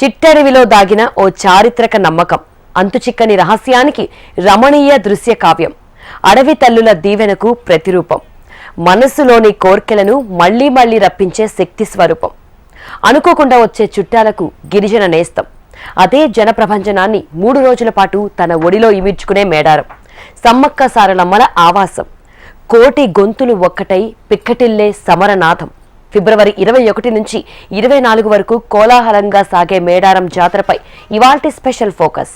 చిట్టడవిలో దాగిన ఓ చారిత్రక నమ్మకం, అంతుచిక్కని రహస్యానికి రమణీయ దృశ్య కావ్యం, అడవి తల్లుల దీవెనకు ప్రతిరూపం, మనస్సులోని కోర్కెలను మళ్లీ మళ్లీ రప్పించే శక్తి స్వరూపం, అనుకోకుండా వచ్చే చుట్టాలకు గిరిజన నేస్తం, అదే జనప్రపంచనాన్ని 3 రోజుల పాటు తన ఒడిలో ఇమిడ్చుకునే మేడారం, సమ్మక్క సారలమ్మల ఆవాసం, కోటి గొంతులు ఒక్కటై పిక్కటిల్లే సమరనాథం. ఫిబ్రవరి 21 నుంచి 24 వరకు కోలాహలంగా సాగే మేడారం జాతరపై ఇవాల్టి స్పెషల్ ఫోకస్.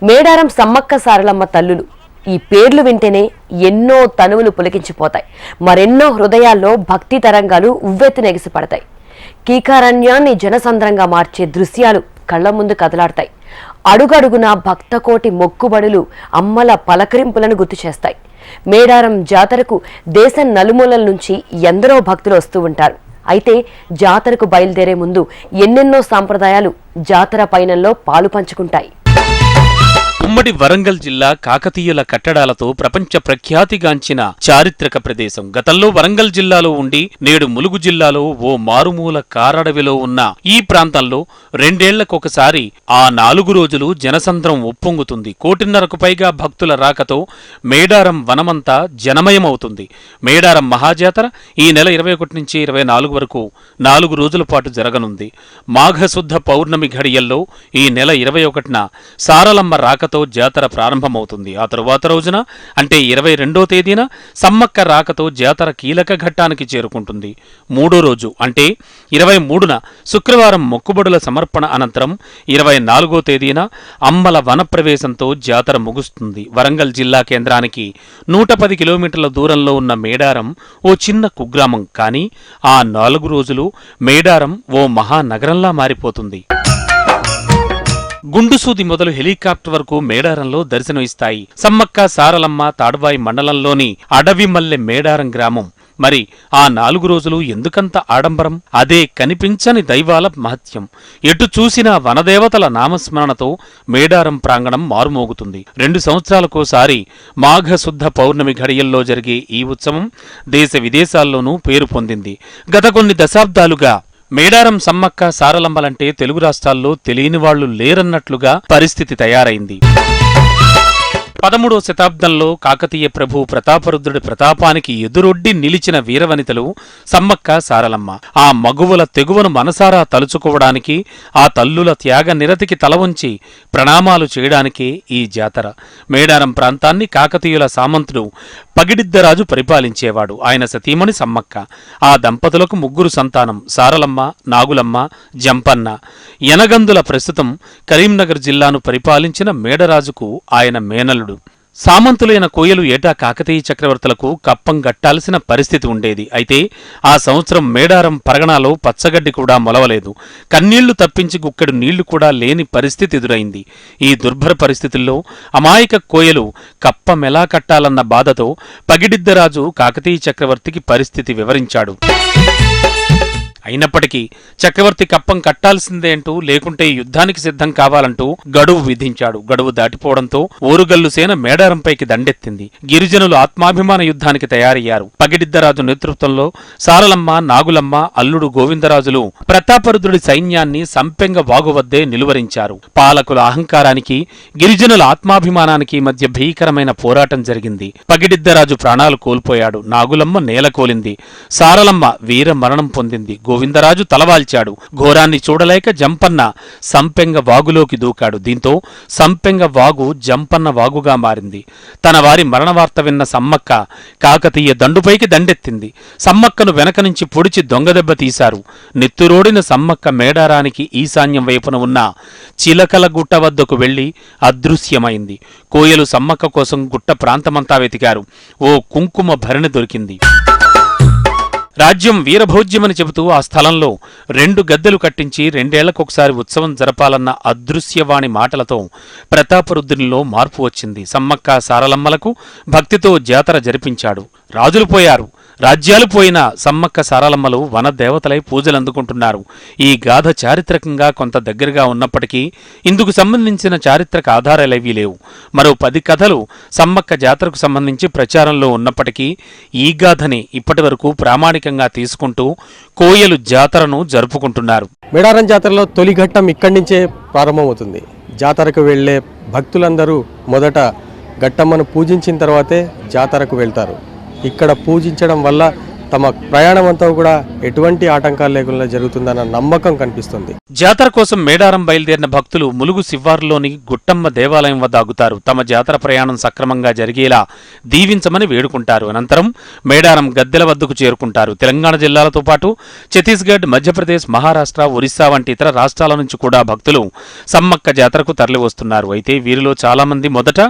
మేడారం సమ్మక్క సారలమ్మ తల్లులు, ఈ పేర్లు వింటేనే ఎన్నో తనువులు పులికించిపోతాయి, మరెన్నో హృదయాల్లో భక్తి తరంగాలు ఉవ్వెత్తున ఎగిసిపడతాయి. కీకారణ్యాన్ని జనసంద్రంగా మార్చే దృశ్యాలు కళ్ల ముందు కదలాడతాయి. అడుగడుగున భక్తకోటి మొక్కుబడులు అమ్మల పలకరింపులను గుర్తు చేస్తాయి. మేడారం జాతరకు దేశం నలుమూలల నుంచి ఎందరో భక్తులు వస్తూ ఉంటారు. అయితే జాతరకు బయలుదేరే ముందు ఎన్నెన్నో సాంప్రదాయాలు జాతర పయనంలో పాలు పంచుకుంటాయి. ఉమ్మడి వరంగల్ జిల్లా కాకతీయుల కట్టడాలతో ప్రపంచ ప్రఖ్యాతిగాంచిన చారిత్రక ప్రదేశం. గతంలో వరంగల్ జిల్లాలో ఉండి నేడు ములుగు జిల్లాలో ఓ మారుమూల కారడవిలో ఉన్న ఈ ప్రాంతంలో 2 ఏళ్లకొకసారి ఆ 4 రోజులు జనసంద్రం ఉప్పొంగుతుంది. 1.5 కోటికి పైగా భక్తుల రాకతో మేడారం వనమంతా జనమయమవుతుంది. మేడారం మహాజాతర ఈ నెల 21 నుంచి 24 వరకు 4 రోజుల పాటు జరగనుంది. మాఘశుద్ధ పౌర్ణమి ఘడియల్లో ఈ నెల 21న సారలమ్మ రాకతో జాతర ప్రారంభమవుతుంది. ఆ తరువాత రోజున అంటే 22వ తేదీన సమ్మక్క రాకతో జాతర కీలక ఘట్టానికి చేరుకుంటుంది. 3వ రోజు అంటే 23న శుక్రవారం మొక్కుబడుల సమర్పణ అనంతరం 24వ తేదీన అమ్మల వనప్రవేశంతో జాతర ముగుస్తుంది. వరంగల్ జిల్లా కేంద్రానికి 110 కిలోమీటర్ల దూరంలో ఉన్న మేడారం ఓ చిన్న కుగ్రామం. కానీ ఆ 4 రోజులు మేడారం ఓ మహానగరంలా మారిపోతుంది. గుండుసూది మొదలు హెలికాప్టర్ వరకు మేడారంలో దర్శనమిస్తాయి. సమ్మక్క సారలమ్మ తాడ్వాయి మండలంలోని అడవిమల్లె మేడారం గ్రామం. మరి ఆ 4 రోజులు ఎందుకంత ఆడంబరం? అదే కనిపించని దైవాల మహత్యం. ఎటు చూసినా వనదేవతల నామస్మరణతో మేడారం ప్రాంగణం మారుమోగుతుంది. 2 సంవత్సరాలకోసారి మాఘశుద్ధ పౌర్ణమి ఘడియల్లో జరిగే ఈ ఉత్సవం దేశ విదేశాల్లోనూ పేరు పొందింది. గత కొన్ని దశాబ్దాలుగా మేడారం సమ్మక్క సారలమ్మలంటే తెలుగు రాష్ట్రాల్లో తెలియని వాళ్లు లేరన్నట్లుగా పరిస్థితి తయారైంది. 13వ శతాబ్దంలో కాకతీయ ప్రభు ప్రతాపరుద్రుడి ప్రతాపానికి ఎదురొడ్డి నిలిచిన వీరవనితలు సమ్మక్క సారలమ్మ. ఆ మగువుల తెగువను మనసారా తలుచుకోవడానికి, ఆ తల్లుల త్యాగ నిరతికి తలవంచి ప్రణామాలు చేయడానికే ఈ జాతర. మేడారం ప్రాంతాన్ని కాకతీయుల సామంతుడు పగిడిద్దరాజు పరిపాలించేవాడు. ఆయన సతీమణి సమ్మక్క. ఆ దంపతులకు 3 సంతానం: సారలమ్మ, నాగులమ్మ, జంపన్న. యనగందుల ప్రస్తుతం కరీంనగర్ జిల్లాను పరిపాలించిన మేడరాజుకు ఆయన మేనల్లుడు. సామంతులైన కోయలు ఏటా కాకతీయ చక్రవర్తులకు కప్పం గట్టాల్సిన పరిస్థితి ఉండేది. అయితే ఆ సంవత్సరం మేడారం పరగణాలో పచ్చగడ్డి కూడా మొలవలేదు. కన్నీళ్లు తప్పించి గుక్కెడు నీళ్లు కూడా లేని పరిస్థితి ఎదురైంది. ఈ దుర్భర పరిస్థితుల్లో అమాయక కోయలు కప్పమెలా కట్టాలన్న బాధతో పగిడిద్దరాజు కాకతీయ చక్రవర్తికి పరిస్థితి వివరించాడు. అయినప్పటికీ చక్రవర్తి కప్పం కట్టాల్సిందే అంటూ, లేకుంటే యుద్ధానికి సిద్ధం కావాలంటూ గడువు విధించాడు. గడువు దాటిపోవడంతో ఓరుగల్లు సేన మేడారంపైకి దండెత్తింది. గిరిజనులు ఆత్మాభిమాన యుద్ధానికి తయారయ్యారు. పగిడిద్దరాజు నేతృత్వంలో సారలమ్మ, నాగులమ్మ, అల్లుడు గోవిందరాజులు ప్రతాపరుద్రుడి సైన్యాన్ని సంపెంగ వాగు వద్దే నిలువరించారు. పాలకుల అహంకారానికి, గిరిజనుల ఆత్మాభిమానానికి మధ్య భీకరమైన పోరాటం జరిగింది. పగిడిద్దరాజు ప్రాణాలు కోల్పోయాడు. నాగులమ్మ నేలకోలింది. సారలమ్మ వీర మరణం పొందింది. గోవిందరాజు తలవాల్చాడు. ఘోరాన్ని చూడలేక జంపన్న సంపెంగ వాగులోకి దూకాడు. దీంతో సంపెంగ వాగు జంపన్న వాగుగా మారింది. తన వారి మరణ వార్త విన్న సమ్మక్క కాకతీయ దండుపైకి దండెత్తింది. సమ్మక్కను వెనక నుంచి పొడిచి దొంగదెబ్బ తీశారు. నెత్తురోడిన సమ్మక్క మేడారానికి ఈశాన్యం వైపున ఉన్న చిలకల గుట్ట వద్దకు వెళ్లి అదృశ్యమైంది. కోయలు సమ్మక్క కోసం గుట్ట ప్రాంతమంతా వెతికారు. ఓ కుంకుమ భరణి దొరికింది. రాజ్యం వీరభోజ్యమని చెబుతూ ఆ స్థలంలో 2 గద్దెలు కట్టించి 2 ఏళ్లకొకసారి ఉత్సవం జరపాలన్న అదృశ్యవాణి మాటలతో ప్రతాపరుద్రునిలో మార్పు వచ్చింది. సమ్మక్క సారలమ్మలకు భక్తితో జాతర జరిపించాడు. రాజులు పోయారు, రాజ్యాలు పోయినా సమ్మక్క సారలమ్మలు వనదేవతలై పూజలందుకుంటున్నారు. ఈ గాథ చారిత్రకంగా కొంత దగ్గరగా ఉన్నప్పటికీ ఇందుకు సంబంధించిన చారిత్రక ఆధారాలేవీ లేవు. మరో 10 కథలు సమ్మక్క జాతరకు సంబంధించి ప్రచారంలో ఉన్నప్పటికీ ఈ గాథని ఇప్పటివరకు ప్రామాణికంగా తీసుకుంటూ కోయలు జాతరను జరుపుకుంటున్నారు. మేడారం జాతరలో తొలి ఘట్టం ఇక్కడి నుంచే ప్రారంభమవుతుంది. జాతరకు వెళ్ళే భక్తులందరూ మొదట ఘట్టమ్మను పూజించిన తర్వాతే జాతరకు వెళ్తారు. ఇక్కడ పూజించడం వల్ల తమ ప్రయాణం అంతా కూడా ఎటువంటి ఆటంకాలు లేకుండా జరుగుతుందన్న నమ్మకం కనిపిస్తుంది. జాతర కోసం మేడారం బయలుదేరిన భక్తులు ములుగు శివారులోని గుట్టమ్మ దేవాలయం వద్ద ఆగుతారు. తమ జాతర ప్రయాణం సక్రమంగా జరిగేలా దీవించమని వేడుకుంటారు. అనంతరం మేడారం గద్దెల వద్దకు చేరుకుంటారు. తెలంగాణ జిల్లాలతో పాటు ఛత్తీస్గఢ్, మధ్యప్రదేశ్, మహారాష్ట్ర, ఒరిస్సా వంటి ఇతర రాష్ట్రాల నుంచి కూడా భక్తులు సమ్మక్క జాతరకు తరలివస్తున్నారు. అయితే వీరిలో చాలా మంది మొదట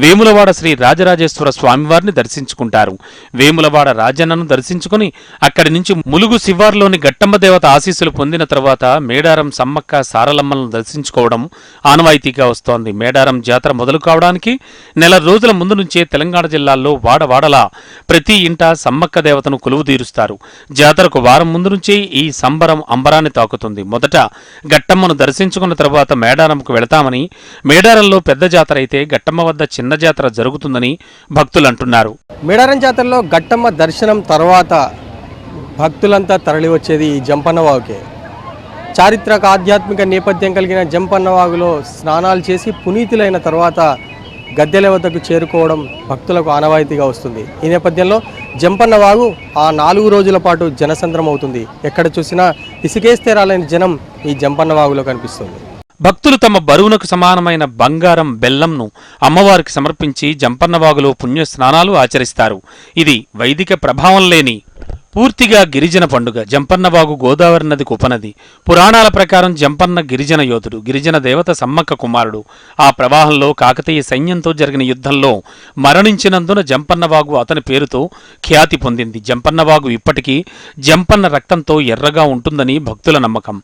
వేములవాడ శ్రీ రాజరాజేశ్వర స్వామివారిని దర్శించుకుంటారు. వేములవాడ రాజన్నను దర్శించుకుని అక్కడి నుంచి ములుగు శివార్లోని గట్టమ్మ దేవత ఆశీస్సులు పొందిన తర్వాత మేడారం సమ్మక్క సారలమ్మలను దర్శించుకోవడం ఆనవాయితీగా వస్తోంది. మేడారం జాతర మొదలు కావడానికి నెల రోజుల ముందు నుంచే తెలంగాణ జిల్లాల్లో వాడవాడలా ప్రతి ఇంట సమ్మక్క దేవతను కొలువు తీరుస్తారు. జాతరకు వారం ముందు నుంచే ఈ సంబరం అంబరాన్ని తాకుతుంది. మొదట గట్టమ్మను దర్శించుకున్న తర్వాత మేడారంకు వెళతామని, మేడారంలో పెద్ద జాతర అయితే గట్టమ్మ వద్ద చిన్న జాతర జరుగుతుందని భక్తులు అంటున్నారు. మేడారం జాతరలో గట్టమ్మ దర్శనం తర్వాత భక్తులంతా తరలి వచ్చేది ఈ జంపన్నవాగుకే. చారిత్రక ఆధ్యాత్మిక నేపథ్యం కలిగిన జంపన్నవాగులో స్నానాలు చేసి పునీతులైన తర్వాత గద్దెల వద్దకు చేరుకోవడం భక్తులకు ఆనవాయితీగా వస్తుంది. ఈ నేపథ్యంలో జంపన్నవాగు ఆ 4 రోజుల పాటు జనసంద్రం అవుతుంది. ఎక్కడ చూసినా ఇసుకేస్తేరాలని జనం ఈ జంపన్నవాగులో కనిపిస్తుంది. భక్తులు తమ బరువునకు సమానమైన బంగారం, బెల్లంను అమ్మవారికి సమర్పించి జంపన్నవాగులో పుణ్య స్నానాలు ఆచరిస్తారు. ఇది వైదిక ప్రభావం లేని పూర్తిగా గిరిజన పండుగ. జంపన్నవాగు గోదావరి నదికి ఉపనది. పురాణాల ప్రకారం జంపన్న గిరిజన యోధుడు, గిరిజన దేవత సమ్మక్క కుమారుడు. ఆ ప్రవాహంలో కాకతీయ సైన్యంతో జరిగిన యుద్ధంలో మరణించినందున జంపన్నవాగు అతని పేరుతో ఖ్యాతి పొందింది. జంపన్నవాగు ఇప్పటికీ జంపన్న రక్తంతో ఎర్రగా ఉంటుందని భక్తుల నమ్మకం.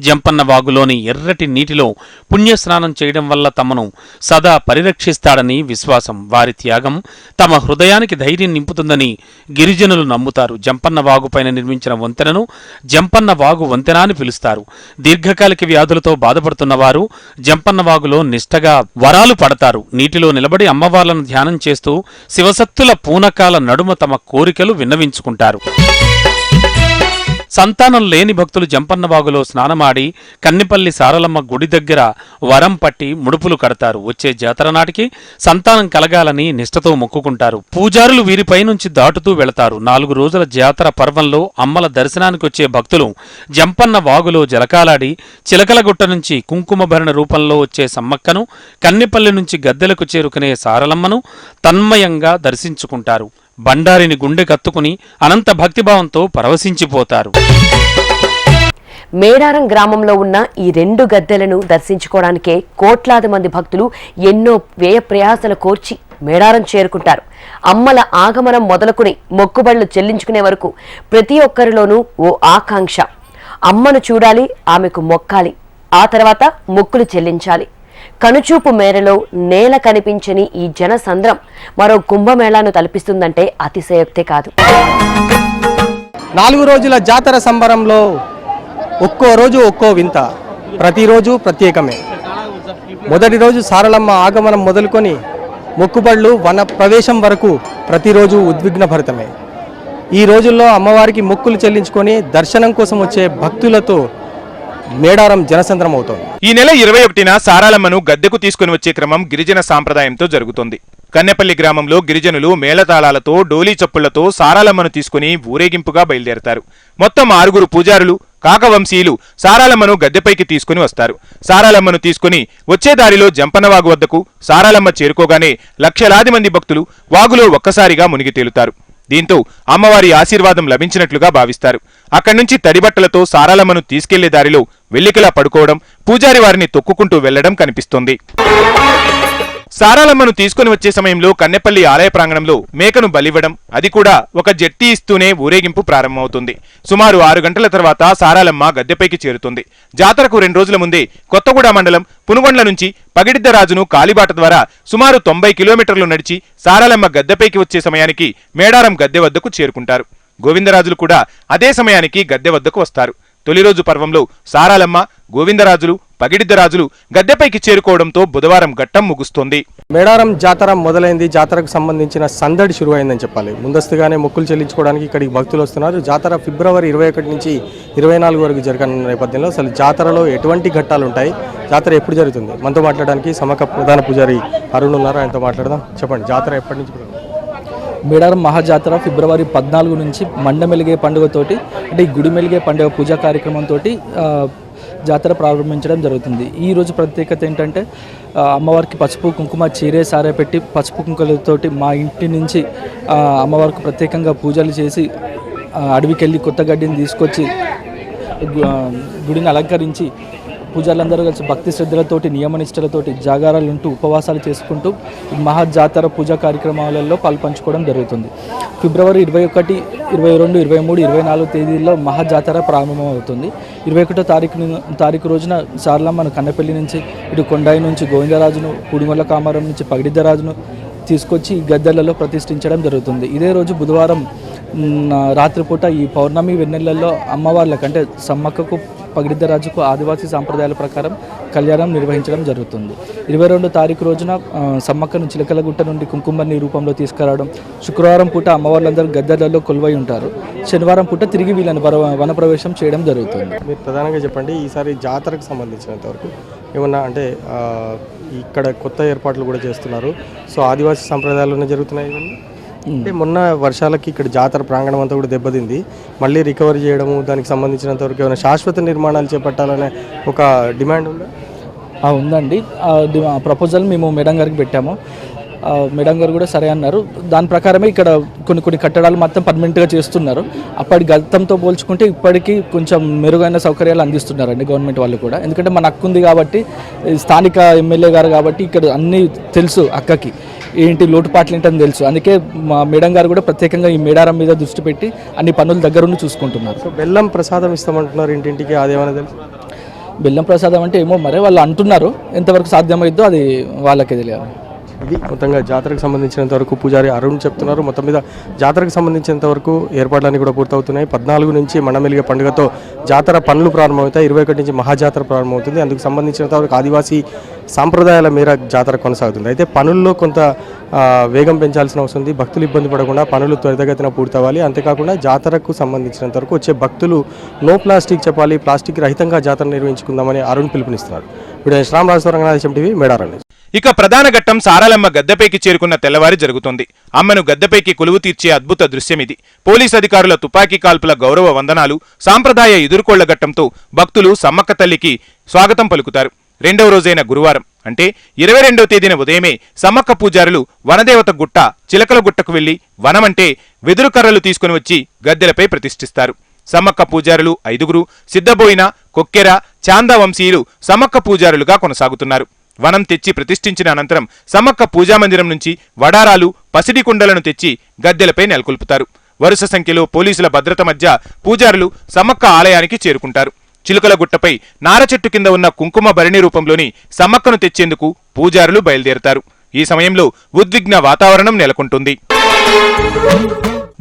జంపన్నవాగులోని ఎర్రటి నీటిలో పుణ్యస్నానం చేయడం వల్ల తమను సదా పరిరక్షిస్తాడని విశ్వాసం. వారి త్యాగం తమ హృదయానికి ధైర్యం నింపుతుందని గిరిజనులు నమ్ముతారు. జంపన్న వాగుపైన నిర్మించిన వంతెనను జంపన్న వాగు వంతెన అని పిలుస్తారు. దీర్ఘకాలిక వ్యాధులతో బాధపడుతున్న వారు జంపన్న వాగులో నిష్టగా వరాలు పడతారు. నీటిలో నిలబడి అమ్మవార్లను ధ్యానం చేస్తూ శివసత్తుల పూనకాల నడుమ తమ కోరికలు విన్నవించుకుంటారు. సంతానం లేని భక్తులు జంపన్నవాగులో స్నానమాడి కన్నిపల్లి సారలమ్మ గుడి దగ్గర వరం పట్టి ముడుపులు కడతారు. వచ్చే జాతర నాటికి సంతానం కలగాలని నిష్ఠతో మొక్కుకుంటారు. పూజారులు వీరిపై నుంచి దాటుతూ వెళతారు. 4 రోజుల జాతర పర్వంలో అమ్మల దర్శనానికి వచ్చే భక్తులు జంపన్న వాగులో జలకాలాడి చిలకలగుట్ట నుంచి కుంకుమ భరణ రూపంలో వచ్చే సమ్మక్కను, కన్నిపల్లి నుంచి గద్దెలకు చేరుకునే సారలమ్మను తన్మయంగా దర్శించుకుంటారు. బండారిని గుండె కత్తుకుని అనంత భక్తిభావంతో పరవశించిపోతారు. మేడారం గ్రామంలో ఉన్న ఈ 2 గద్దెలను దర్శించుకోవడానికే కోట్లాది మంది భక్తులు ఎన్నో వ్యయ ప్రయాసలు కోర్చి మేడారం చేరుకుంటారు. అమ్మల ఆగమనం మొదలుకుని మొక్కుబడులు చెల్లించుకునే వరకు ప్రతి ఒక్కరిలోనూ ఓ ఆకాంక్ష. అమ్మను చూడాలి, ఆమెకు మొక్కాలి, ఆ తర్వాత మొక్కులు చెల్లించాలి. కనుచూపు మేరలో నేల కనిపించని ఈ జనసంద్రం మరో కుంభమేళాను తలపిస్తుందంటే అతిశయోక్తే కాదు. 4 రోజుల జాతర సంబరంలో ఒక్కో రోజు ఒక్కో వింత, ప్రతిరోజు ప్రత్యేకమే. మొదటి రోజు సారలమ్మ ఆగమనం మొదలుకొని మొక్కుబళ్ళు వన ప్రవేశం వరకు ప్రతిరోజు ఉద్విగ్నభరితమే. ఈ రోజుల్లో అమ్మవారికి మొక్కులు చెల్లించుకొని దర్శనం కోసం వచ్చే భక్తులతో మేడారం జనసంద్రం అవుతోంది. ఈ నెల 21న సారాలమ్మను గద్దెకు తీసుకుని వచ్చే క్రమం గిరిజన సాంప్రదాయంతో జరుగుతుంది. కన్నెపల్లి గ్రామంలో గిరిజనులు మేళతాళాలతో, డోలీ చప్పుళ్లతో సారాలమ్మను తీసుకుని ఊరేగింపుగా బయలుదేరతారు. మొత్తం 6 పూజారులు, కాకవంశీయులు సారాలమ్మను గద్దెపైకి తీసుకుని వస్తారు. సారాలమ్మను తీసుకుని వచ్చే దారిలో జంపన్నవాగు వద్దకు సారాలమ్మ చేరుకోగానే లక్షలాది మంది భక్తులు వాగులో ఒక్కసారిగా మునిగి తేలుతారు. దీంతో అమ్మవారి ఆశీర్వాదం లభించినట్లుగా భావిస్తారు. అక్కడి నుంచి తడిబట్టలతో సారాలమ్మను తీసుకెళ్లే దారిలో వెల్లికిలా పడుకోవడం, పూజారి వారిని తొక్కుకుంటూ వెళ్లడం కనిపిస్తోంది. సారాలమ్మను తీసుకుని వచ్చే సమయంలో కన్నెపల్లి ఆలయ ప్రాంగణంలో మేకను బలివ్వడం, అది కూడా ఒక జట్టి ఇస్తూనే ఊరేగింపు ప్రారంభమవుతుంది. సుమారు 6 గంటల తర్వాత సారాలమ్మ గద్దెపైకి చేరుతుంది. జాతరకు 2 రోజుల ముందే కొత్తగూడ మండలం పునుగొండ్ల నుంచి పగిడిద్దరాజును కాలిబాట ద్వారా సుమారు 90 కిలోమీటర్లు నడిచి సారాలమ్మ గద్దెపైకి వచ్చే సమయానికి మేడారం గద్దె వద్దకు చేరుకుంటారు. గోవిందరాజులు కూడా అదే సమయానికి గద్దె వద్దకు వస్తారు. తొలి రోజు పర్వంలో సారాలమ్మ, గోవిందరాజులు పగిడిద్దరాజులు గద్దెపైకి చేరుకోవడంతో బుధవారం ఘట్టం ముగుస్తోంది. మేడారం జాతర మొదలైంది. జాతరకు సంబంధించిన సందడి శురువైందని చెప్పాలి. ముందస్తుగానే మొక్కులు చెల్లించుకోవడానికి ఇక్కడికి భక్తులు వస్తున్నారు. జాతర ఫిబ్రవరి 21 నుంచి 24 వరకు జరగనున్న నేపథ్యంలో అసలు జాతరలో ఎటువంటి ఘట్టాలు ఉంటాయి, జాతర ఎప్పుడు జరుగుతుంది, మనతో మాట్లాడడానికి సమ్మక్క ప్రధాన పూజారి అరుణ్ ఉన్నారు. ఆయనతో మాట్లాడదాం. చెప్పండి, జాతర ఎప్పటి నుంచి? మేడారం మహాజాతర ఫిబ్రవరి 14 నుంచి మండమెలిగే పండుగతోటి, అంటే ఈ గుడి మెలిగే పండుగ పూజా కార్యక్రమంతో జాతర ప్రారంభించడం జరుగుతుంది. ఈ రోజు ప్రత్యేకత ఏంటంటే అమ్మవారికి పసుపు కుంకుమ చీరే సారే పెట్టి పసుపు కుంకుమలతోటి మా ఇంటి నుంచి అమ్మవారికి ప్రత్యేకంగా పూజలు చేసి అడవికి వెళ్ళి కొత్త గడ్డిని తీసుకొచ్చి గుడిని అలంకరించి పూజలందరూ కలిసి భక్తి శ్రద్ధలతోటి నియమనిష్టలతోటి జాగారాలు ఉంటూ ఉపవాసాలు చేసుకుంటూ మహాజాతర పూజా కార్యక్రమాలలో పాల్పంచుకోవడం జరుగుతుంది. ఫిబ్రవరి 21, 22, 23, 24 తేదీల్లో మహాజాతర ప్రారంభమవుతుంది. 21వ తారీఖు రోజున సారలమ్మను కన్నపల్లి నుంచి, ఇటు కొండాయి నుంచి గోవిందరాజును, పూడిమల్ల కామారం నుంచి పగిడిద్దరాజును తీసుకొచ్చి గద్దెలలో ప్రతిష్ఠించడం జరుగుతుంది. ఇదే రోజు బుధవారం రాత్రిపూట ఈ పౌర్ణమి వెన్నెలలో అమ్మవార్లకు అంటే సమ్మక్కకు పగిడిద్దరాజుకు ఆదివాసీ సాంప్రదాయాల ప్రకారం కళ్యాణం నిర్వహించడం జరుగుతుంది. 22వ తారీఖు రోజున సమ్మక్కను చిలకలగుట్ట నుండి కుంకుమని రూపంలో తీసుకురావడం, శుక్రవారం పూట అమ్మవార్లందరూ గద్దెలలో కొలువై ఉంటారు. శనివారం పూట తిరిగి వీళ్ళని వనప్రవేశం చేయడం జరుగుతుంది. మీరు ప్రధానంగా చెప్పండి, ఈసారి జాతరకు సంబంధించినంత వరకు ఏమన్నా అంటే ఇక్కడ కొత్త ఏర్పాట్లు కూడా చేస్తున్నారు. సో ఆదివాసీ సంప్రదాయాల్లోనే జరుగుతున్నాయి ఇవన్నీ. అంటే మొన్న వర్షాలకి ఇక్కడ జాతర ప్రాంగణం అంతా కూడా దెబ్బతింది. మళ్ళీ రికవరీ చేయడము, దానికి సంబంధించినంత వరకు ఏమైనా శాశ్వత నిర్మాణాలు చేపట్టాలనే ఒక డిమాండ్ ఉందా? ఉందండి. ప్రపోజల్ మేము మేడం గారికి పెట్టాము. మేడం గారు కూడా సరే అన్నారు. దాని ప్రకారమే ఇక్కడ కొన్ని కట్టడాలు మొత్తం పర్మనెంట్గా చేస్తున్నారు. అప్పటి గతంతో పోల్చుకుంటే ఇప్పటికీ కొంచెం మెరుగైన సౌకర్యాలు అందిస్తున్నారండి గవర్నమెంట్ వాళ్ళు కూడా. ఎందుకంటే మన హక్కు ఉంది కాబట్టి, స్థానిక ఎమ్మెల్యే గారు కాబట్టి ఇక్కడ అన్నీ తెలుసు, అక్కకి ఏంటి లోటుపాట్లు ఏంటని తెలుసు. అందుకే మా మేడం గారు కూడా ప్రత్యేకంగా ఈ మేడారం మీద దృష్టి పెట్టి అన్ని పనులు దగ్గరుండి చూసుకుంటున్నారు. సో బెల్లం ప్రసాదం ఇస్తామంటున్నారు ఇంటింటికి, అదేమైనా తెలుసు? బెల్లం ప్రసాదం అంటే ఏమో మరి వాళ్ళు అంటున్నారు, ఎంతవరకు సాధ్యమైద్దో అది వాళ్ళకే తెలియాలి. ఇది మొత్తంగా జాతరకు సంబంధించినంత వరకు పూజారి అరుణ్ చెప్తున్నారు. మొత్తం మీద జాతరకు సంబంధించినంత వరకు ఏర్పాట్లన్నీ కూడా పూర్తవుతున్నాయి. 14 నుంచి మండమెలిగే పండుగతో జాతర పనులు ప్రారంభమవుతాయి. 21 నుంచి మహాజాతర ప్రారంభమవుతుంది. అందుకు సంబంధించినంత వరకు ఆదివాసీ సాంప్రదాయాల మేర జాతర కొనసాగుతుంది. అయితే పనుల్లో కొంత వేగం పెంచాల్సిన అవసరం ఉంది. భక్తులు ఇబ్బంది పడకుండా పనులు త్వరితగతిన పూర్తవ్వాలి. అంతేకాకుండా జాతరకు సంబంధించినంత వరకు వచ్చే భక్తులు నో ప్లాస్టిక్ చెప్పాలి, ప్లాస్టిక్ రహితంగా జాతర నిర్వహించుకుందామని అరుణ్ పిలుపునిస్తున్నారు. ఇప్పుడు శ్రామరాజు రంగనాథం టీవీ మేడారం. ఇక ప్రధాన ఘట్టం సారాలమ్మ గద్దెపైకి చేరుకున్న తెల్లవారి జరుగుతోంది. అమ్మను గద్దెపైకి కొలువు తీర్చే అద్భుత దృశ్యమిది. పోలీస్ అధికారుల తుపాకీ కాల్పుల గౌరవ వందనాలు, సాంప్రదాయ ఎదుర్కోళ్ల ఘట్టంతో భక్తులు సమ్మక్క తల్లికి స్వాగతం పలుకుతారు. రెండవ రోజైన గురువారం అంటే 22వ తేదీన ఉదయమే సమ్మక్క పూజారులు వనదేవత గుట్ట చిలకల గుట్టకు వెళ్లి వనమంటే వెదురు కర్రలు తీసుకుని వచ్చి గద్దెలపై ప్రతిష్ఠిస్తారు. సమ్మక్క పూజారులు 5గురు సిద్ధబోయిన, కొక్కెర, చాందా వంశీయులు సమ్మక్క పూజారులుగా కొనసాగుతున్నారు. వనం తెచ్చి ప్రతిష్ఠించిన అనంతరం సమ్మక్క పూజామందిరం నుంచి వడారాలు, పసిడి కుండలను తెచ్చి గద్దెలపై నెలకొల్పుతారు. వరుస సంఖ్యలో పోలీసుల భద్రత మధ్య పూజారులు సమ్మక్క ఆలయానికి చేరుకుంటారు. చిలుకల గుట్టపై నార చెట్టు కింద ఉన్న కుంకుమ భరణి రూపంలోని సమ్మక్కను తెచ్చేందుకు పూజారులు బయలుదేరతారు. ఈ సమయంలో ఉద్విగ్న వాతావరణం నెలకొంటుంది.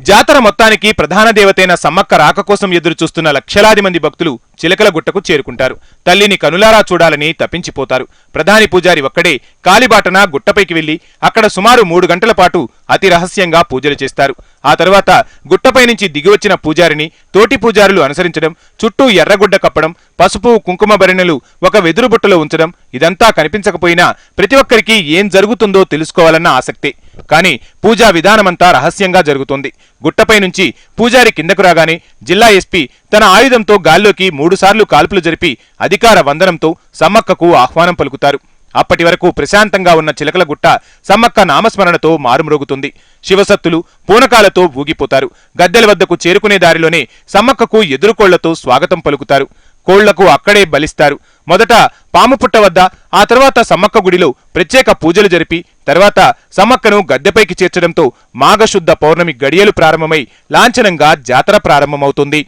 జాతర మొత్తానికి ప్రధాన దేవతైన సమ్మక్క రాక కోసం ఎదురుచూస్తున్న లక్షలాది మంది భక్తులు చిలకల గుట్టకు చేరుకుంటారు. తల్లిని కనులారా చూడాలని తప్పించిపోతారు. ప్రధాని పూజారి ఒక్కడే కాలిబాటన గుట్టపైకి వెళ్లి అక్కడ సుమారు 3 గంటల పాటు అతి రహస్యంగా పూజలు చేస్తారు. ఆ తర్వాత గుట్టపై నుంచి దిగివచ్చిన పూజారిని తోటి పూజారులు అనుసరించడం, చుట్టూ ఎర్రగుడ్డ కప్పడం, పసుపు కుంకుమ భరణులు ఒక వెదురు బుట్టలో ఉంచడం, ఇదంతా కనిపించకపోయినా ప్రతి ఒక్కరికి ఏం జరుగుతుందో తెలుసుకోవాలన్న ఆసక్తే. కానీ పూజా విధానమంతా రహస్యంగా జరుగుతోంది. గుట్టపై నుంచి పూజారి కిందకు రాగానే జిల్లా ఎస్పీ తన ఆయుధంతో గాల్లోకి 3 సార్లు కాల్పులు జరిపి అధికార వందనంతో సమ్మక్కకు ఆహ్వానం పలుకుతారు. అప్పటి వరకు ప్రశాంతంగా ఉన్న చిలకల గుట్ట సమ్మక్క నామస్మరణతో మారుమ్రోగుతుంది. శివసత్తులు పూనకాలతో ఊగిపోతారు. గద్దెల వద్దకు చేరుకునే దారిలోనే సమ్మక్కకు ఎదురుకోళ్లతో స్వాగతం పలుకుతారు. కోళ్లకు అక్కడే బలిస్తారు. మొదట పాముపుట్ట వద్ద, ఆ తర్వాత సమ్మక్క గుడిలో ప్రత్యేక పూజలు జరిపి తర్వాత సమ్మక్కను గద్దెపైకి చేర్చడంతో మాఘశుద్ధ పౌర్ణమి గడియలు ప్రారంభమై లాంఛనంగా జాతర ప్రారంభమవుతుంది.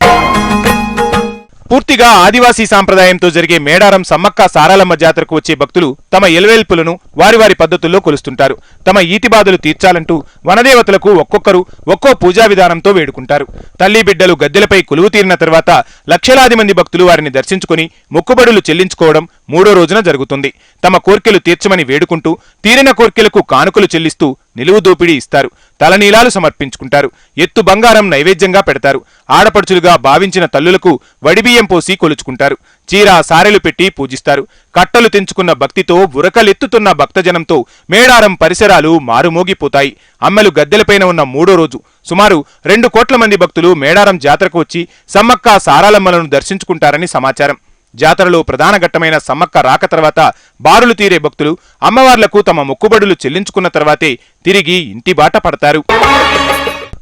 పూర్తిగా ఆదివాసీ సాంప్రదాయంతో జరిగే మేడారం సమ్మక్క సారాలమ్మ జాతరకు వచ్చే భక్తులు తమ ఎలువేల్పులను వారి వారి పద్ధతుల్లో కొలుస్తుంటారు. తమ ఈతి బాధలు తీర్చాలంటూ వనదేవతలకు ఒక్కొక్కరు ఒక్కో పూజా విధానంతో వేడుకుంటారు. తల్లి బిడ్డలు గద్దెలపై కొలువు తీరిన తర్వాత లక్షలాది మంది భక్తులు వారిని దర్శించుకుని మొక్కుబడులు చెల్లించుకోవడం మూడో రోజున జరుగుతుంది. తమ కోర్కెలు తీర్చమని వేడుకుంటూ తీరిన కోర్కెలకు కానుకలు చెల్లిస్తూ నిలువు దోపిడీ ఇస్తారు. తలనీలాలు సమర్పించుకుంటారు. ఎత్తు బంగారం నైవేద్యంగా పెడతారు. ఆడపడుచులుగా భావించిన తల్లులకు వడిబియ్యం పోసి కొలుచుకుంటారు. చీర సారెలు పెట్టి పూజిస్తారు. కట్టలు తెంచుకున్న భక్తితో ఉరకలెత్తుతున్న భక్తజనంతో మేడారం పరిసరాలు మారుమోగిపోతాయి. అమ్మలు గద్దెలపైన ఉన్న మూడో రోజు సుమారు 2 కోట్ల మంది భక్తులు మేడారం జాతరకు వచ్చి సమ్మక్క సారాలమ్మలను దర్శించుకుంటారని సమాచారం. జాతరలో ప్రధాన ఘట్టమైన సమ్మక్క రాక తర్వాత బారులు తీరే భక్తులు అమ్మవార్లకు తమ మొక్కుబడులు చెల్లించుకున్న తర్వాతే తిరిగి ఇంటి బాట పడతారు.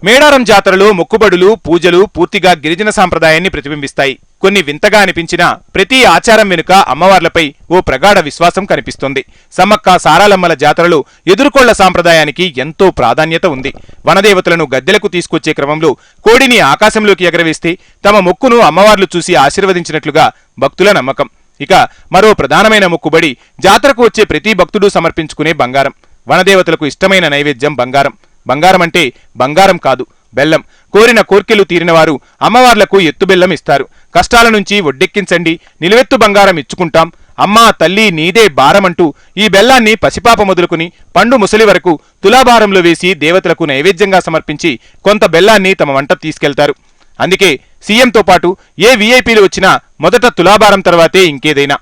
మేడారం జాతరలో మొక్కుబడులు పూజలు పూర్తిగా గిరిజన సాంప్రదాయాన్ని ప్రతిబింబిస్తాయి. కొన్ని వింతగా అనిపించినా ప్రతి ఆచారం వెనుక అమ్మవార్లపై ఓ ప్రగాఢ విశ్వాసం కనిపిస్తుంది. సమ్మక్క సారాలమ్మల జాతరలో ఎదుర్కొళ్ల సాంప్రదాయానికి ఎంతో ప్రాధాన్యత ఉంది. వనదేవతలను గద్దెలకు తీసుకొచ్చే క్రమంలో కోడిని ఆకాశంలోకి ఎగరవేస్తే తమ మొక్కును అమ్మవార్లు చూసి ఆశీర్వదించినట్లుగా భక్తుల నమ్మకం. ఇక మరో ప్రధానమైన మొక్కుబడి జాతరకు వచ్చే ప్రతి భక్తుడు సమర్పించుకునే బంగారం. వనదేవతలకు ఇష్టమైన నైవేద్యం బంగారం. బంగారం అంటే బంగారం కాదు, బెల్లం. కోరిన కోర్కెలు తీరినవారు అమ్మవార్లకు ఎత్తు బెల్లం ఇస్తారు. కష్టాల నుంచి ఒడ్డెక్కించండి, నిలువెత్తు బంగారం ఇచ్చుకుంటాం, అమ్మా తల్లి నీదే భారమంటూ ఈ బెల్లాన్ని పసిపాప మొదలుకుని పండు ముసలి వరకు తులాభారంలో వేసి దేవతలకు నైవేద్యంగా సమర్పించి కొంత బెల్లాన్ని తమ వంట తీసుకెళ్తారు. అందుకే సీఎంతో పాటు ఏ వీఐపీలు వచ్చినా మొదట తులాభారం తర్వాతే ఇంకేదైనా.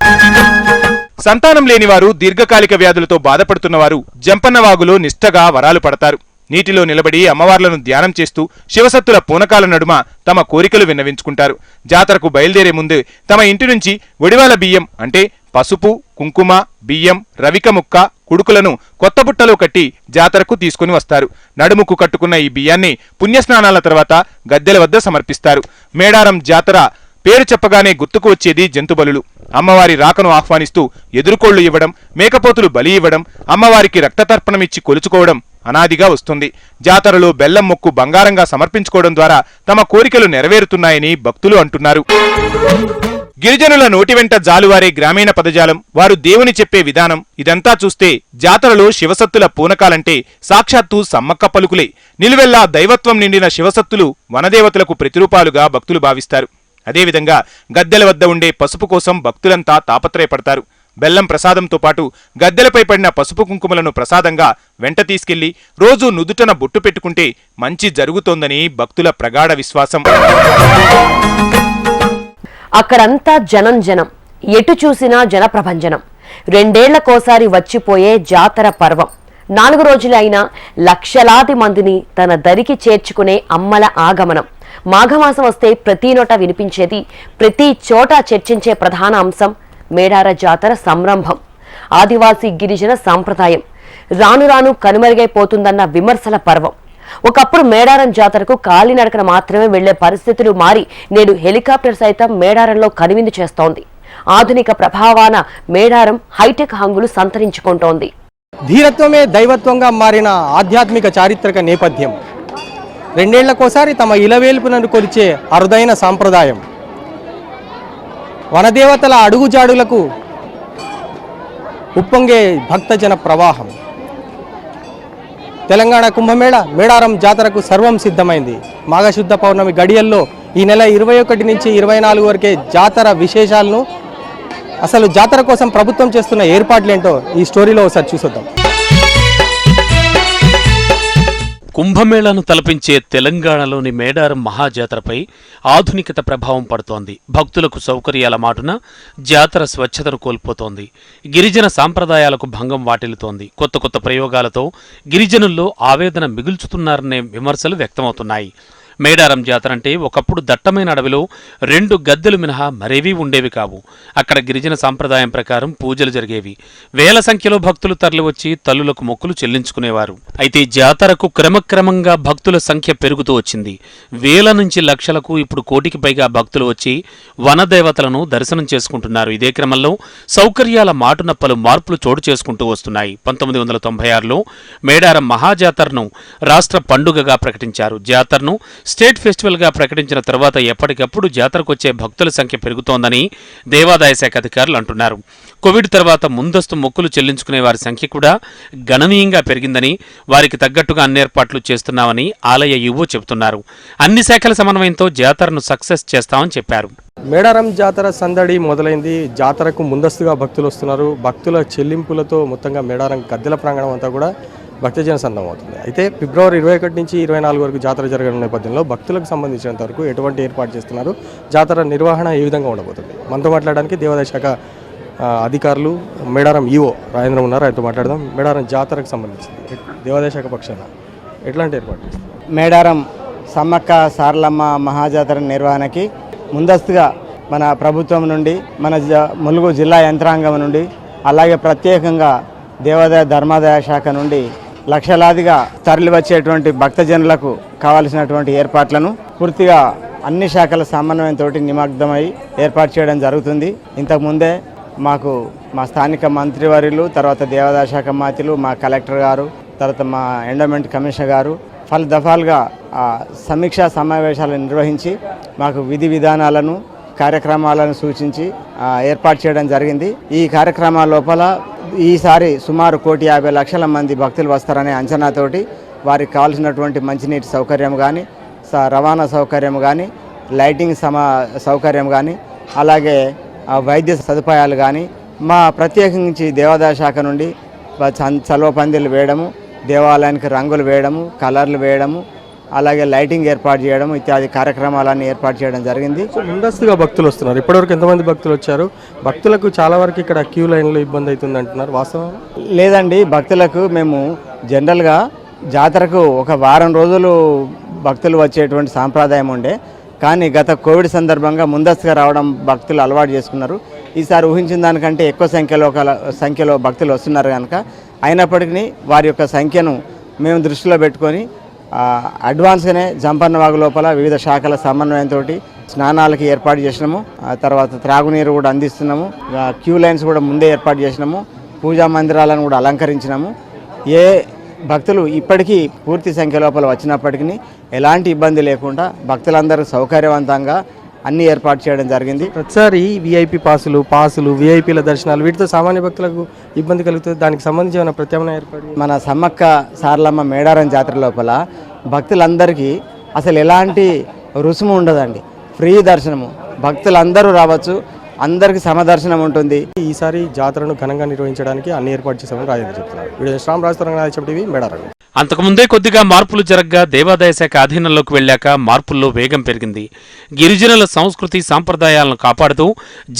సంతానం లేనివారు, దీర్ఘకాలిక వ్యాధులతో బాధపడుతున్నవారు జంపన్నవాగులో నిష్ఠగా వరాలు పడతారు. నీటిలో నిలబడి అమ్మవార్లను ధ్యానం చేస్తూ శివసత్తుల పూనకాల నడుమ తమ కోరికలు విన్నవించుకుంటారు. జాతరకు బయలుదేరే ముందు తమ ఇంటి నుంచి ఒడివాల బియ్యం అంటే పసుపు, కుంకుమ, బియ్యం, రవిక ముక్క, కుడుకులను కొత్త బుట్టలో కట్టి జాతరకు తీసుకుని వస్తారు. నడుముకు కట్టుకున్న ఈ బియ్యాన్ని పుణ్యస్నానాల తర్వాత గద్దెల వద్ద సమర్పిస్తారు. మేడారం జాతర పేరు చెప్పగానే గుర్తుకు వచ్చేది జంతుబలులు. అమ్మవారి రాకను ఆహ్వానిస్తూ ఎదురుకోళ్లు ఇవ్వడం, మేకపోతులు బలి ఇవ్వడం, అమ్మవారికి రక్తతర్పణమిచ్చి కొలుచుకోవడం అనాదిగా వస్తుంది. జాతరలో బెల్లం మొక్కు బంగారంగా సమర్పించుకోవడం ద్వారా తమ కోరికలు నెరవేరుతున్నాయని భక్తులు అంటున్నారు. గిరిజనుల నోటి వెంట జాలువారే గ్రామీణ పదజాలం, వారు దేవుని చెప్పే విధానం ఇదంతా చూస్తే జాతరలో శివసత్తుల పూనకాలంటే సాక్షాత్తు సమ్మక్క పలుకులే. నిలువెల్లా దైవత్వం నిండిన శివసత్తులు వనదేవతలకు ప్రతిరూపాలుగా భక్తులు భావిస్తారు. అదేవిధంగా గద్దెల వద్ద ఉండే పసుపు కోసం భక్తులంతా తాపత్రయపడతారు. బెల్లం ప్రసాదంతో పాటు గద్దెలపై పడిన పసుపు కుంకుమలను ప్రసాదంగా వెంట తీసుకెళ్లి రోజు నుదుటన బొట్టు పెట్టుకుంటే మంచి జరుగుతోందని భక్తుల ప్రగాఢ విశ్వాసం. అక్కడంతా జనం జనం, ఎటు చూసినా జనప్రభంజనం. 2 ఏళ్లకోసారి వచ్చిపోయే జాతర పర్వం. 4 రోజులు అయినా లక్షలాది మందిని తన దరికి చేర్చుకునే అమ్మల ఆగమనం. మాఘమాసం వస్తే ప్రతి నోట వినిపించేది, ప్రతి చోట చర్చించే ప్రధాన అంశం మేడార జాతర సంరంభం. ఆదివాసీ గిరిజన సాంప్రదాయం రాను రాను కనుమరుగైపోతుందన్న విమర్శల పర్వం. ఒకప్పుడు మేడారం జాతరకు కాలినడకన మాత్రమే వెళ్లే పరిస్థితులు మారి నేడు హెలికాప్టర్ సైతం మేడారంలో కనువిందు చేస్తోంది. ఆధునిక ప్రభావాన మేడారం హైటెక్ హంగులు సంతరించుకుంటోంది. ధీరత్వమే దైవత్వంగా మారిన ఆధ్యాత్మిక చారిత్రక నేపథ్యం. 2 ఏళ్లకోసారి తమ ఇలవేల్పునను కొలిచే అరుదైన సాంప్రదాయం. వనదేవతల అడుగుజాడులకు ఉప్పొంగే భక్తజన ప్రవాహం. తెలంగాణ కుంభమేళ మేడారం జాతరకు సర్వం సిద్ధమైంది. మాఘశుద్ధ పౌర్ణమి గడియల్లో ఈ నెల 21 నుంచి 24 వరకే జాతర విశేషాలను, అసలు జాతర కోసం ప్రభుత్వం చేస్తున్న ఏర్పాట్లేంటో ఈ స్టోరీలో ఒకసారి చూసొద్దాం. కుంభమేళాను తలపించే తెలంగాణలోని మేడారం మహాజాతరపై ఆధునికత ప్రభావం పడుతోంది. భక్తులకు సౌకర్యాల మాటున జాతర స్వచ్ఛతను కోల్పోతోంది. గిరిజన సాంప్రదాయాలకు భంగం వాటిల్లుతోంది. కొత్త కొత్త ప్రయోగాలతో గిరిజనుల్లో ఆవేదన మిగుల్చుతున్నారనే విమర్శలు వ్యక్తమవుతున్నాయి. మేడారం జాతర అంటే ఒకప్పుడు దట్టమైన అడవిలో 2 గద్దెలు మినహా మరేవీ ఉండేవి కావు. అక్కడ గిరిజన సాంప్రదాయం ప్రకారం పూజలు జరిగేవి. వేల సంఖ్యలో భక్తులు తరలివచ్చి తల్లులకు మొక్కులు చెల్లించుకునేవారు. అయితే జాతరకు క్రమక్రమంగా భక్తుల సంఖ్య పెరుగుతూ వచ్చింది. వేల నుంచి లక్షలకు ఇప్పుడు 1 కోటికి పైగా భక్తులు వచ్చి వనదేవతలను దర్శనం చేసుకుంటున్నారు. ఇదే క్రమంలో సౌకర్యాల మాటున పలు మార్పులు చోటు చేసుకుంటూ వస్తున్నాయి. 1996లో మేడారం మహాజాతరను రాష్ట్ర పండుగగా ప్రకటించారు. జాతరను స్టేట్ ఫెస్టివల్గా ప్రకటించిన తర్వాత ఎప్పటికప్పుడు జాతరకొచ్చే భక్తుల సంఖ్య పెరుగుతోందని దేవాదాయ శాఖ అధికారులు అంటున్నారు. కోవిడ్ తర్వాత ముందస్తు మొక్కులు చెల్లించుకునే వారి సంఖ్య కూడా గణనీయంగా పెరిగిందని, వారికి తగ్గట్టుగా అన్ని ఏర్పాట్లు చేస్తున్నామని ఆలయ ఈవో చెబుతున్నారు. అన్ని శాఖల సమన్వయంతో జాతరను సక్సెస్ చేస్తామని చెప్పారు. మేడారం జాతర సందడి మొదలైంది. జాతరకు ముందస్తుగా భక్తులు వస్తున్నారు. భక్తుల చెల్లింపులతో మొత్తంగా మేడారం గద్దెల ప్రాంగణం అంతా కూడా భక్తజన సందం అవుతుంది. అయితే ఫిబ్రవరి 21 నుంచి 24 వరకు జాతర జరగనున్న నేపథ్యంలో భక్తులకు సంబంధించినంత వరకు ఎటువంటి ఏర్పాటు చేస్తున్నారు, జాతర నిర్వహణ ఏ విధంగా ఉండబోతుంది, మనతో మాట్లాడడానికి దేవాదాయ శాఖ అధికారులు మేడారం ఈవో రాజేంద్ర ఉన్నారు. ఆయనతో మాట్లాడదాం. మేడారం జాతరకు సంబంధించింది దేవాదాయ శాఖ పక్షాన ఎట్లాంటి ఏర్పాటు చేస్తారు? మేడారం సమ్మక్క సారలమ్మ మహాజాతర నిర్వహణకి ముందస్తుగా మన ప్రభుత్వం నుండి, మన ములుగు జిల్లా యంత్రాంగం నుండి, అలాగే ప్రత్యేకంగా దేవాదాయ ధర్మాదాయ శాఖ నుండి లక్షలాదిగా తరలి వచ్చేటువంటి భక్తజనులకు కావలసినటువంటి ఏర్పాట్లను పూర్తిగా అన్ని శాఖల సమన్వయంతో నిమగ్నమై ఏర్పాటు చేయడం జరుగుతుంది. ఇంతకుముందే మాకు మా స్థానిక మంత్రివర్యులు, తర్వాత దేవాదాయ శాఖ మంత్రులు, మా కలెక్టర్ గారు, తర్వాత మా ఎండోమెంట్ కమిషనర్ గారు పలు దఫాలుగా సమీక్షా సమావేశాలను నిర్వహించి మాకు విధి విధానాలను, కార్యక్రమాలను సూచించి ఏర్పాటు చేయడం జరిగింది. ఈ కార్యక్రమాల లోపల ఈసారి సుమారు 1,50,00,000 మంది భక్తులు వస్తారనే అంచనాతోటి వారికి కావాల్సినటువంటి మంచినీటి సౌకర్యం కానీ, రవాణా సౌకర్యం కానీ, లైటింగ్ సౌకర్యం కానీ, అలాగే వైద్య సదుపాయాలు కానీ మా ప్రత్యేకించి దేవాదాయ శాఖ నుండి చలువ పందిళ్ళు వేయడము, దేవాలయానికి రంగులు వేయడము, కలర్లు వేయడము, అలాగే లైటింగ్ ఏర్పాటు చేయడం ఇత్యాది కార్యక్రమాలన్నీ ఏర్పాటు చేయడం జరిగింది. ముందస్తుగా భక్తులు వస్తున్నారు. ఇప్పటివరకు ఎంతమంది భక్తులు వచ్చారు? భక్తులకు చాలా వరకు ఇక్కడ క్యూ లైన్లో ఇబ్బంది అవుతుంది అంటున్నారు, వాస్తవం? లేదండి, భక్తులకు మేము జనరల్గా జాతరకు ఒక వారం రోజులు భక్తులు వచ్చేటువంటి సాంప్రదాయం ఉండే, కానీ గత కోవిడ్ సందర్భంగా ముందస్తుగా రావడం భక్తులు అలవాటు చేసుకున్నారు. ఈసారి ఊహించిన దానికంటే ఎక్కువ సంఖ్యలో భక్తులు వస్తున్నారు కనుక, అయినప్పటికీ వారి యొక్క సంఖ్యను మేము దృష్టిలో పెట్టుకొని అడ్వాన్స్గానే జంపన్న వాగు లోపల వివిధ శాఖల సమన్వయంతో స్నానాలకి ఏర్పాటు చేసినాము. తర్వాత త్రాగునీరు కూడా అందిస్తున్నాము. క్యూ లైన్స్ కూడా ముందే ఏర్పాటు చేసినాము. పూజా మందిరాలను కూడా అలంకరించినాము. ఏ భక్తులు ఇప్పటికీ పూర్తి సంఖ్య లోపల వచ్చినప్పటికీ ఎలాంటి ఇబ్బంది లేకుండా భక్తులందరూ సౌకర్యవంతంగా అన్ని ఏర్పాటు చేయడం జరిగింది. ప్రతిసారి విఐపి పాసులు విఐపీల దర్శనాలు వీటితో సామాన్య భక్తులకు ఇబ్బంది కలుగుతుంది. దానికి సంబంధించి ఏమైనా ప్రత్యామ్నాయ ఏర్పాటు? మన సమ్మక్క సారలమ్మ మేడారం జాతర లోపల భక్తులందరికీ అసలు ఎలాంటి రుసుము ఉండదండి. ఫ్రీ దర్శనము, భక్తులందరూ రావచ్చు, అందరికీ సమదర్శనం ఉంటుంది. ఈసారి జాతరను ఘనంగా నిర్వహించడానికి అన్ని ఏర్పాటు చేశామని రాజేంద్ర చెప్తున్నారు. Video శ్రామ్ TV Medaram. అంతకుముందే కొద్దిగా మార్పులు జరగ్గా దేవాదాయ శాఖ అధీనంలోకి వెళ్లాక మార్పుల్లో వేగం పెరిగింది. గిరిజనుల సంస్కృతి సాంప్రదాయాలను కాపాడుతూ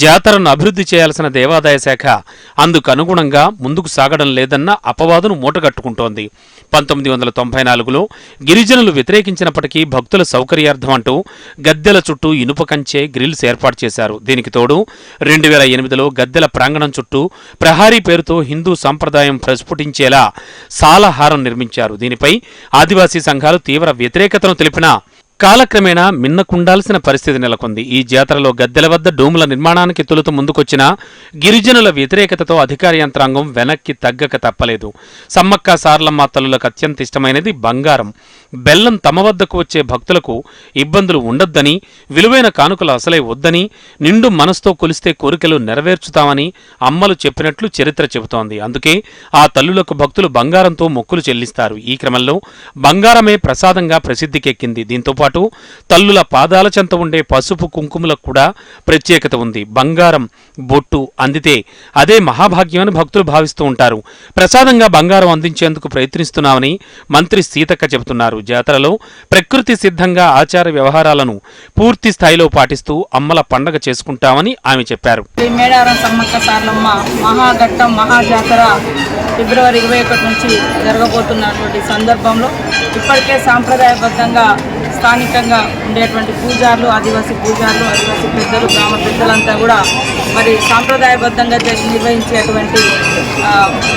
జాతరను అభివృద్ధి చేయాల్సిన దేవాదాయ శాఖ అందుకు అనుగుణంగా ముందుకు సాగడం లేదన్న అపవాదును మూటగట్టుకుంటోంది. 1994లో గిరిజనులు వ్యతిరేకించినప్పటికీ భక్తుల సౌకర్యార్థం అంటూ గద్దెల చుట్టూ ఇనుప కంచె, గ్రిల్స్ ఏర్పాటు చేశారు. దీనికి తోడు 2008లో గద్దెల ప్రాంగణం చుట్టూ ప్రహారీ పేరుతో హిందూ సంప్రదాయం ప్రస్ఫుటించేలా సాలహారం నిర్మించారు. దీనిపై ఆదివాసీ సంఘాలు తీవ్ర వ్యతిరేకతను తెలిపినా కాలక్రమేణా మిన్నకుండాల్సిన పరిస్థితి నెలకొంది. ఈ జాతరలో గద్దెల వద్ద డోముల నిర్మాణానికి తొలుత ముందుకొచ్చిన గిరిజనుల వ్యతిరేకతతో అధికార యంత్రాంగం వెనక్కి తగ్గక తప్పలేదు. సమ్మక్క సారలమ్మ తల్లులకు అత్యంత ఇష్టమైనది బంగారం. బెల్లం తమ వద్దకు వచ్చే భక్తులకు ఇబ్బందులు ఉండొద్దని, విలువైన కానుకలు అసలే వద్దని, నిండు మనసుతో కొలిస్తే కోరికలు నెరవేర్చుతామని అమ్మలు చెప్పినట్లు చరిత్ర చెబుతోంది. అందుకే ఆ తల్లులకు భక్తులు బంగారంతో మొక్కులు చెల్లిస్తారు. ఈ క్రమంలో బంగారమే ప్రసాదంగా ప్రసిద్ధికెక్కింది. దీంతో పాటు తల్లుల పాదాల చెంత ఉండే పసుపు కుంకుమలకు కూడా ప్రత్యేకత ఉంది. బంగారం బొట్టు అందితే అదే మహాభాగ్యమని భక్తులు భావిస్తూ ఉంటారు. ప్రసాదంగా బంగారం అందించేందుకు ప్రయత్నిస్తున్నామని మంత్రి సీతక్క చెబుతున్నారు. జాతరలో ప్రకృతి సిద్ధంగా ఆచార వ్యవహారాలను పూర్తి స్థాయిలో పాటిస్తూ అమ్మల పండగ చేసుకుంటామని ఆమె చెప్పారు. మేడారం సమ్మక్క సారలమ్మ మహాఘట్టం మహాజాతర ఫిబ్రవరి 21 నుంచి జరగబోతున్నటువంటి సందర్భంలో ఇప్పటికే సాంప్రదాయబద్ధంగా స్థానికంగా ఉండేటువంటి పూజారులు, ఆదివాసీ పెద్దలు, గ్రామ పెద్దలంతా కూడా మరి సాంప్రదాయబద్ధంగా నిర్వహించేటువంటి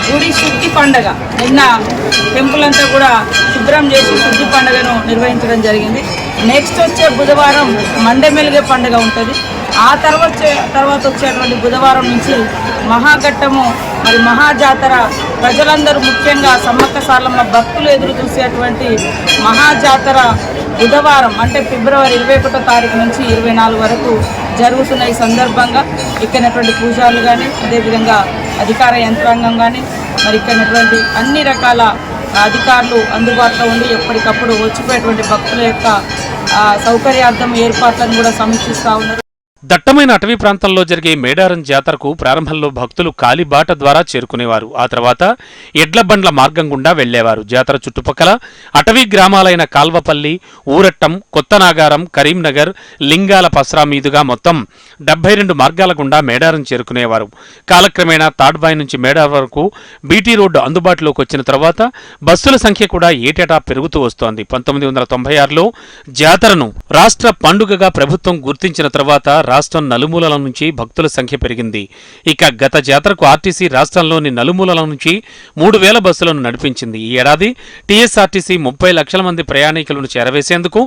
గుడి శుద్ధి పండుగ, నిన్న టెంపుల్ అంతా కూడా శుభ్రం చేసి శుద్ధి పండుగను నిర్వహించడం జరిగింది. నెక్స్ట్ వచ్చే బుధవారం మండమెలిగే పండుగ ఉంటుంది. ఆ తర్వాత వచ్చేటువంటి బుధవారం నుంచి మహాఘట్టము మరి మహాజాతర, ప్రజలందరూ ముఖ్యంగా సమ్మక్క సారలమ్మ భక్తులు ఎదురు చూసేటువంటి మహాజాతర బుధవారం అంటే ఫిబ్రవరి 21వ తారీఖు నుంచి 24 వరకు జరుగుతున్న ఈ సందర్భంగా ఇక్కడటువంటి పూజారులు కానీ అదేవిధంగా అధికార యంత్రాంగం కానీ మరి ఇక్కడటువంటి అన్ని రకాల అధికారులు అందుబాటులో ఉండి ఎప్పటికప్పుడు వచ్చిపోయేటువంటి భక్తుల యొక్క సౌకర్యార్థం ఏర్పాట్లను కూడా సమీక్షిస్తూ ఉన్నారు. దట్టమైన అటవీ ప్రాంతంలో జరిగే మేడారం జాతరకు ప్రారంభంలో భక్తులు కాలిబాట ద్వారా చేరుకునేవారు. ఆ తర్వాత ఎడ్ల బండ్ల మార్గం గుండా వెళ్లేవారు. జాతర చుట్టుపక్కల అటవీ గ్రామాలైన కాల్వపల్లి, ఊరట్టం, కొత్తనాగారం, కరీంనగర్, లింగాల పస్రా మీదుగా మొత్తం 72 మార్గాల గుండా మేడారం చేరుకునేవారు. కాలక్రమేణా తాడ్బాయి నుంచి మేడారం వరకు బీటీ రోడ్డు అందుబాటులోకి వచ్చిన తర్వాత బస్సుల సంఖ్య కూడా ఏటేటా పెరుగుతూ వస్తోంది. 1996లో జాతరను రాష్ట్ర పండుగగా ప్రభుత్వం గుర్తించిన తర్వాత రాష్ట్రం నలుమూలల నుంచి భక్తుల సంఖ్య పెరిగింది. ఇక గత జాతరకు ఆర్టీసీ రాష్ట్రంలోని నలుమూలల నుంచి 3000 బస్సులను నడిపించింది. ఈ ఏడాది టీఎస్ఆర్టీసీ 30 లక్షల మంది ప్రయాణికులను చేరవేసేందుకు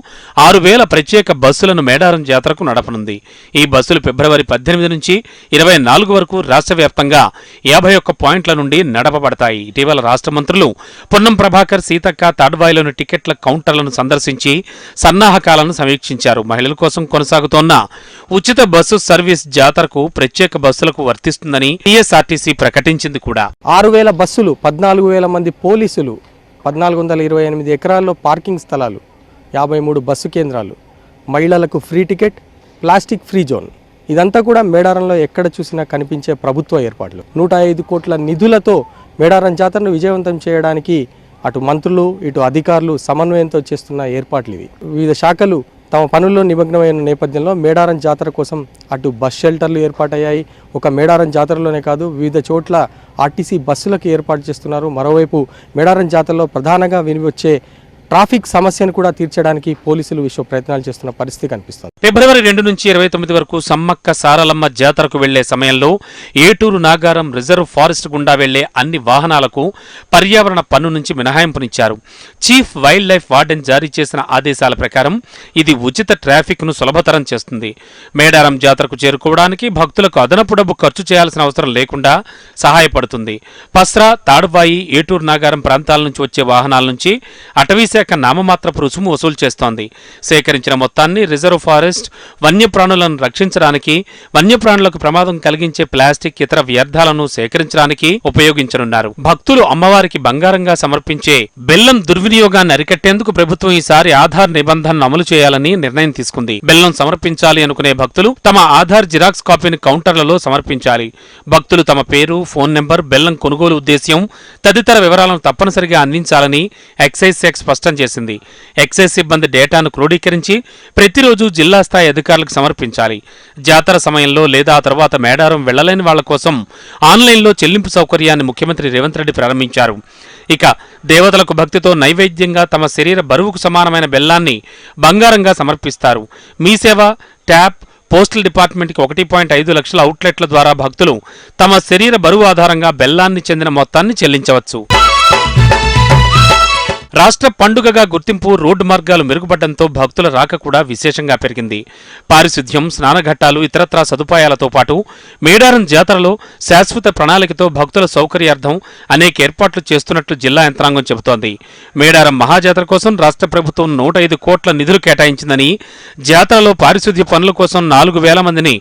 6000 ప్రత్యేక బస్సులను మేడారం జాతరకు నడపనుంది. ఈ బస్సులు ఫిబ్రవరి 18 నుంచి 24 వరకు రాష్ట్ర వ్యాప్తంగా 51 పాయింట్ల నుండి నడపబడతాయి. ఇటీవల రాష్ట్ర మంత్రులు పొన్నం ప్రభాకర్, సీతక్క తాడ్వాయిలోని టికెట్ల కౌంటర్లను సందర్శించి సన్నాహకాలను సమీక్షించారు. మహిళల కోసం కొనసాగుతోన్న ఉచిత బస్సు సర్వీస్ జాతరకు ప్రత్యేక బస్సులకు వర్తిస్తుందని టీఎస్ఆర్టీసీ ప్రకటించింది కూడా. 6000 బస్సులు, 14,000 మంది పోలీసులు, 1428 ఎకరాల్లో పార్కింగ్ స్థలాలు, 53 బస్సు కేంద్రాలు, మహిళలకు free ticket, plastic free zone, ఇదంతా కూడా మేడారంలో ఎక్కడ చూసినా కనిపించే ప్రభుత్వ ఏర్పాట్లు. 105 కోట్ల నిధులతో మేడారం జాతరను విజయవంతం చేయడానికి అటు మంత్రులు ఇటు అధికారులు సమన్వయంతో చేస్తున్న ఏర్పాట్లు ఇవి. వివిధ శాఖలు తమ పనుల్లో నిమగ్నమైన నేపథ్యంలో మేడారం జాతర కోసం అటు బస్ షెల్టర్లు ఏర్పాటయ్యాయి. ఒక మేడారం జాతరలోనే కాదు వివిధ చోట్ల ఆర్టీసీ బస్సులకు ఏర్పాటు చేస్తున్నారు. మరోవైపు మేడారం జాతరలో ప్రధానంగా వినివచ్చే ట్రాఫిక్ సమస్యను కూడా తీర్చడానికి పోలీసులు విశ్వ ప్రయత్నాలు చేస్తున్న పరిస్థితి కనిపిస్తుంది. ఫిబ్రవరి 2 నుంచి 29 వరకు సమ్మక్క సారలమ్మ జాతరకు వెళ్లే సమయంలో ఏటూరు నాగారం రిజర్వ్ ఫారెస్ట్ గుండా వెళ్లే అన్ని వాహనాలకు పర్యావరణ పన్ను నుంచి మినహాయింపునిచ్చారు. చీఫ్ వైల్డ్ లైఫ్ వార్డెన్ జారీ చేసిన ఆదేశాల ప్రకారం ఇది ఉచిత ట్రాఫిక్ ను సులభతరం చేస్తుంది. మేడారం జాతరకు చేరుకోవడానికి భక్తులకు అదనపు డబ్బు ఖర్చు చేయాల్సిన అవసరం లేకుండా సహాయపడుతుంది. పస్రా, తాడుబాయి, ఏటూరు నాగారం ప్రాంతాల నుంచి వచ్చే వాహనాల నుంచి అటవీ నామమాత్రపు రుసుము వసూలు చేస్తోంది. సేకరించిన మొత్తాన్ని రిజర్వ్ ఫారెస్ట్ వన్యప్రాణులను రక్షించడానికి, వన్యప్రాణులకు ప్రమాదం కలిగించే ప్లాస్టిక్ ఇతర వ్యర్థాలను సేకరించడానికి ఉపయోగించనున్నారు. భక్తులు అమ్మవారికి బంగారంగా సమర్పించే బెల్లం దుర్వినియోగాన్ని అరికట్టేందుకు ప్రభుత్వం ఈసారి ఆధార్ నిబంధనను అమలు చేయాలని నిర్ణయం తీసుకుంది. బెల్లం సమర్పించాలి అనుకునే భక్తులు తమ ఆధార్ జిరాక్స్ కాపీని కౌంటర్లలో సమర్పించాలి. భక్తులు తమ పేరు, ఫోన్ నెంబర్, బెల్లం కొనుగోలు ఉద్దేశ్యం తదితర వివరాలను తప్పనిసరిగా అందించాలని ఎక్సైజ్ శాఖ స్పష్టం చేసింది. ఎక్సైజ్ సిబ్బంది డేటాను క్రోడీకరించి ప్రతిరోజు జిల్లా స్థాయి అధికారులకు సమర్పించాలి. జాతర సమయంలో లేదా ఆ తర్వాత మేడారం వెళ్లలేని వాళ్ల కోసం ఆన్లైన్లో చెల్లింపు సౌకర్యాన్ని ముఖ్యమంత్రి రేవంత్ రెడ్డి ప్రారంభించారు. ఇక దేవతలకు భక్తితో నైవేద్యంగా తమ శరీర బరువుకు సమానమైన బెల్లాన్ని బంగారంగా సమర్పిస్తారు. మీ సేవ, ట్యాప్, పోస్టల్ డిపార్ట్మెంట్కి 1.5 లక్షల అవుట్లెట్ల ద్వారా భక్తులు తమ శరీర బరువు ఆధారంగా బెల్లాన్ని చెందిన మొత్తాన్ని చెల్లించవచ్చు. రాష్ట్ర పండుగగా గుర్తింపు, రోడ్డు మార్గాలు మెరుగుపడడంతో భక్తుల రాక కూడా విశేషంగా పెరిగింది. పారిశుధ్యం, స్నానఘట్టాలు, ఇతరత్రా సదుపాయాలతో పాటు మేడారం జాతరలో శాశ్వత ప్రణాళికతో భక్తుల సౌకర్యార్థం అనేక ఏర్పాట్లు చేస్తున్నట్లు జిల్లా యంత్రాంగం చెబుతోంది. మేడారం మహాజాతర కోసం రాష్ట్ర ప్రభుత్వం 105 కోట్ల నిధులు కేటాయించిందని, జాతరలో పారిశుధ్య పనుల కోసం 4000 మందిని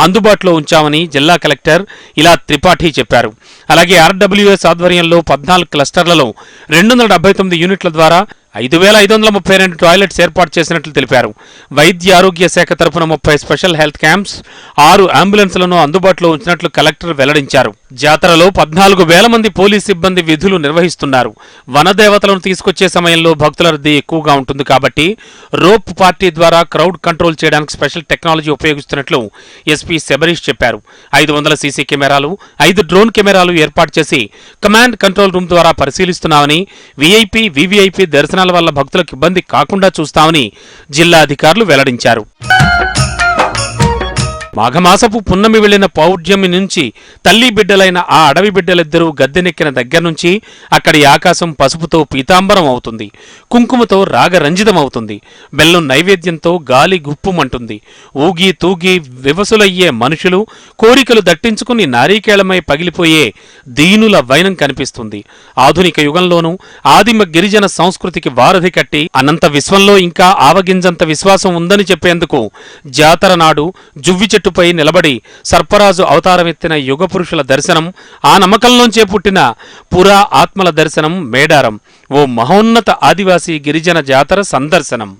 అందుబాటులో ఉంచామని జిల్లా కలెక్టర్ ఇలా త్రిపాఠి చెప్పారు. అలాగే ఆర్డబ్ల్యూఎస్ ఆధ్వర్యంలో 14 క్లస్టర్లలో 279 యూనిట్ల ద్వారా 5532 టాయిలెట్స్ ఏర్పాటు చేసినట్లు తెలిపారు. వైద్య ఆరోగ్య శాఖ తరఫున 30 స్పెషల్ హెల్త్ క్యాంప్స్, 6 అంబులెన్స్లను అందుబాటులో ఉంచినట్లు కలెక్టర్ వెల్లడించారు. జాతరలో 14,000 మంది పోలీస్ సిబ్బంది విధులు నిర్వహిస్తున్నారు. వనదేవతలను తీసుకొచ్చే సమయంలో భక్తుల రద్దీ ఎక్కువగా ఉంటుంది కాబట్టి రోప్ పార్టీ ద్వారా క్రౌడ్ కంట్రోల్ చేయడానికి స్పెషల్ టెక్నాలజీ ఉపయోగిస్తున్నట్లు ఎస్పీ శబరీష్ చెప్పారు. 500 సీసీ కెమెరాలు, 5 డ్రోన్ కెమెరాలు ఏర్పాటు చేసి కమాండ్ కంట్రోల్ రూమ్ ద్వారా పరిశీలిస్తున్నామని, వీఐపీ, వీవీఐపీ దర్శనాల వల్ల భక్తులకు ఇబ్బంది కాకుండా చూస్తామని జిల్లా అధికారులు వెల్లడించారు. మాఘమాసపు పున్నమి వెళ్లిన పౌర్ణమి నుంచి తల్లి బిడ్డలైన ఆ అడవి బిడ్డలిద్దరూ గద్దెనెక్కిన దగ్గర నుంచి అక్కడి ఆకాశం పసుపుతో పీతాంబరం అవుతుంది, కుంకుమతో రాగరంజితమవుతుంది, బెల్లం నైవేద్యంతో గాలి గుప్పుమంటుంది. ఊగి తూగి వివసులయ్యే మనుషులు కోరికలు దట్టించుకుని నారీకేళమై పగిలిపోయే దీనుల వైనం కనిపిస్తుంది. ఆధునిక యుగంలోనూ ఆదిమ గిరిజన సంస్కృతికి వారధి కట్టి అనంత విశ్వంలో ఇంకా ఆవగింజంత విశ్వాసం ఉందని చెప్పేందుకు జాతర నాడు జువ్వి చెట్టుపై నిలబడి సర్పరాజు అవతారమెత్తిన యుగపురుషుల దర్శనం, ఆ నమ్మకంలోంచే పుట్టిన పురా ఆత్మల దర్శనం మేడారం, ఓ మహోన్నత ఆదివాసీ గిరిజన జాతర సందర్శనం.